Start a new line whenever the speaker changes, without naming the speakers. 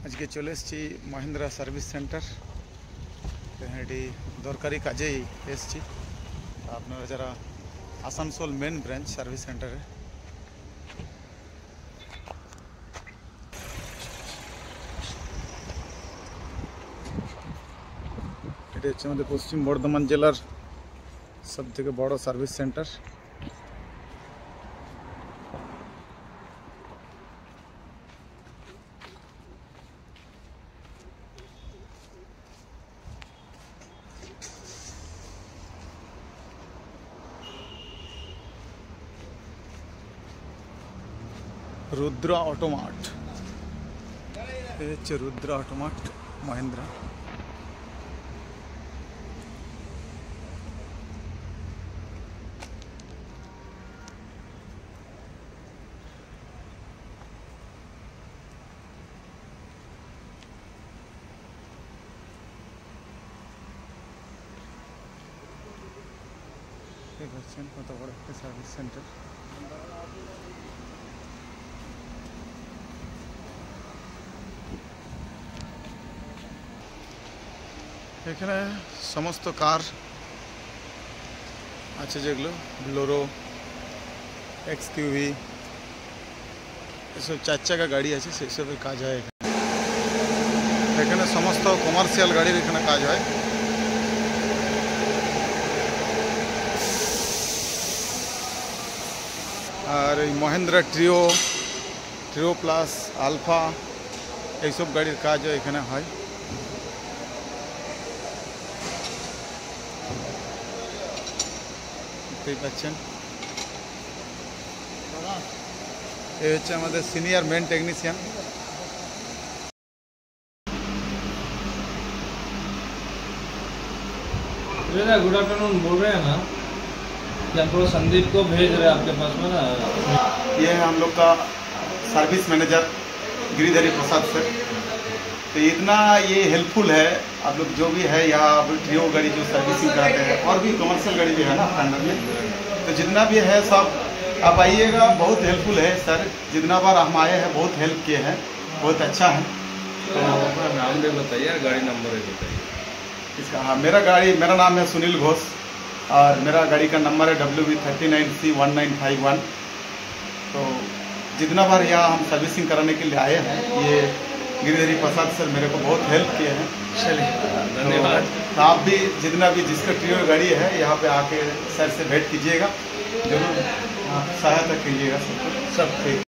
आज के चले महिंद्रा सर्विस सेंटर ये दरकारी काजे अपना जरा Asansol main branch service centre है। ये पश्चिम बर्धमान जिलार सब থেকে बड़ सर्विस सेंटर। रुद्रा ऑटोमार्ट रुद्रा ऑटोमार्ट महिंद्रा। কত বড় একটা সার্ভিস সেন্টার। এখানে সমস্ত কার আছে যেগুলো ব্লোরো এক্সকিউভি এসব 4 চাকা গাড়ি আছে সেসবের কাজ হয় এখানে সমস্ত কমার্শিয়াল গাড়ির এখানে কাজ হয়। और महिंद्रा ट्रियो प्लस आलफा ये सब गाड़िर काज एखाने है। देखते पाচ্ছেন ये হচ্ছে আমাদের senior main technician.
Good afternoon बोल रहे हैं ना, जनरल संदीप को भेज रहे हैं आपके पास में ना।
ये है हम लोग का सर्विस मैनेजर गिरिधरी प्रसाद सर। तो इतना ये हेल्पफुल है आप लोग जो भी है यहाँ ट्रियो गाड़ी जो सर्विसिंग कराते हैं और भी कमर्शियल गाड़ी भी है ना अंदर में, तो जितना भी है सब आप आइएगा। बहुत हेल्पफुल है सर, जितना बार हम आए हैं बहुत हेल्प किए हैं, बहुत अच्छा है।
तो अपना नाम भी बताइए, गाड़ी नंबर भी बताइए
इसका। हाँ, मेरा नाम है सुनील घोष और मेरा गाड़ी का नंबर है WV39C1951। तो जितना बार यहाँ हम सर्विसिंग कराने के लिए आए हैं ये गिरिधरी प्रसाद सर मेरे को बहुत हेल्प किए हैं।
चलिए धन्यवाद।
तो आप भी जितना भी जिसका ट्रियो गाड़ी है यहाँ पे आके सर से भेंट कीजिएगा, जरूर सहायता कीजिएगा सबको। सब ठीक।